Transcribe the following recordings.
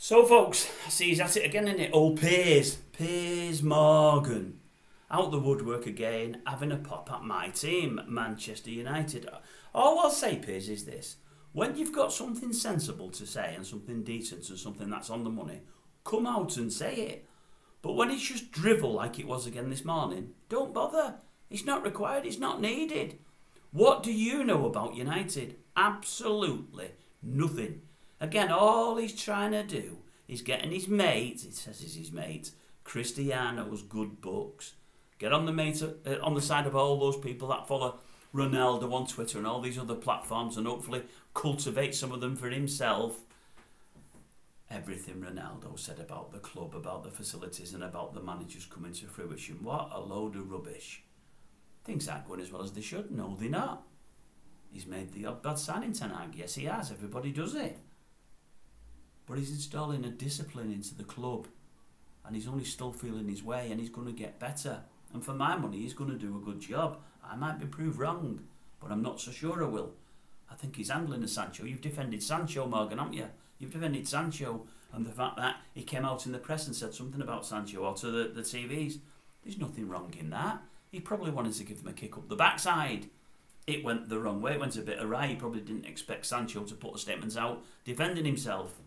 So, folks, I see he's at it again, isn't it? Oh, Piers Morgan. Out the woodwork again, having a pop at my team, Manchester United. All I'll say, Piers, is this. When you've got something sensible to say and something decent and something that's on the money, come out and say it. But when it's just drivel like it was again this morning, don't bother. It's not required, it's not needed. What do you know about United? Absolutely nothing. Again, all he's trying to do is getting his mate, it says he's his mate, Cristiano's good books. Get on the side of all those people that follow Ronaldo on Twitter and all these other platforms and hopefully cultivate some of them for himself. Everything Ronaldo said about the club, about the facilities and about the managers coming to fruition. What a load of rubbish. Things aren't going as well as they should. No, they're not. He's made the odd bad signing, Ten Hag. Yes, he has. Everybody does it. But he's installing a discipline into the club. And he's only still feeling his way and he's going to get better. And for my money, he's going to do a good job. I might be proved wrong, but I'm not so sure I will. I think he's handling the Sancho. You've defended Sancho, Morgan, haven't you? You've defended Sancho and the fact that he came out in the press and said something about Sancho or to the TVs. There's nothing wrong in that. He probably wanted to give him a kick up the backside. It went the wrong way. It went a bit awry. He probably didn't expect Sancho to put the statements out defending himself.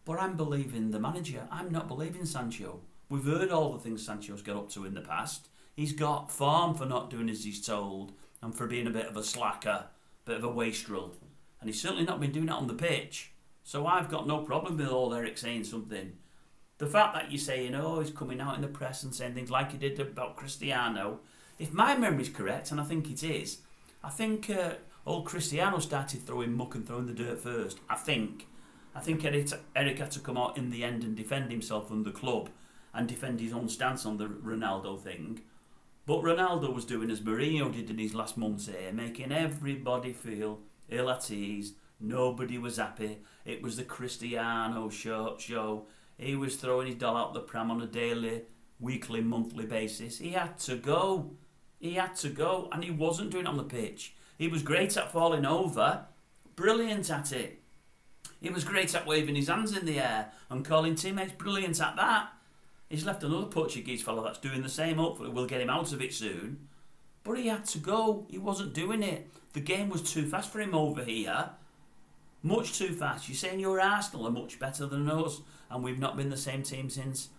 But I'm believing the manager. I'm not believing Sancho. We've heard all the things Sancho's got up to in the past. He's got form for not doing as he's told and for being a bit of a slacker, bit of a wastrel. And he's certainly not been doing it on the pitch. So I've got no problem with old Erik saying something. The fact that you're saying, he's coming out in the press and saying things like he did about Cristiano, if my memory's correct, and I think it is, I think old Cristiano started throwing muck and throwing the dirt first. I think Erik had to come out in the end and defend himself and the club and defend his own stance on the Ronaldo thing. But Ronaldo was doing as Mourinho did in his last months here, making everybody feel ill at ease. Nobody was happy. It was the Cristiano show. He was throwing his doll out the pram on a daily, weekly, monthly basis. He had to go. And he wasn't doing it on the pitch. He was great at falling over. Brilliant at it. He was great at waving his hands in the air and calling teammates. Brilliant at that. He's left another Portuguese fellow that's doing the same. Hopefully we'll get him out of it soon. But he had to go. He wasn't doing it. The game was too fast for him over here. Much too fast. You're saying your Arsenal are much better than us and we've not been the same team since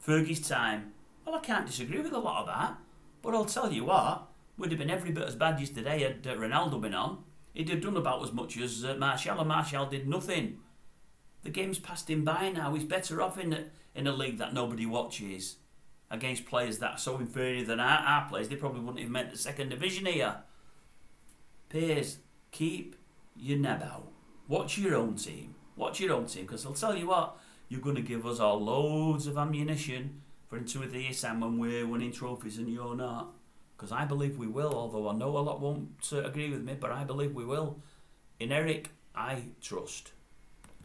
Fergie's time. Well, I can't disagree with a lot of that. But I'll tell you what, would have been every bit as bad yesterday had Ronaldo been on. He'd have done about as much as Martial, and Martial did nothing. The game's passed him by now. He's better off in a league that nobody watches against players that are so inferior than our players. They probably wouldn't have made the second division here. Piers, keep your nab out. Watch your own team, because I'll tell you what, you're going to give us all loads of ammunition for in 2 or 3 years' time when we're winning trophies and you're not. Because I believe we will, although I know a lot won't agree with me, but I believe we will. In Erik, I trust.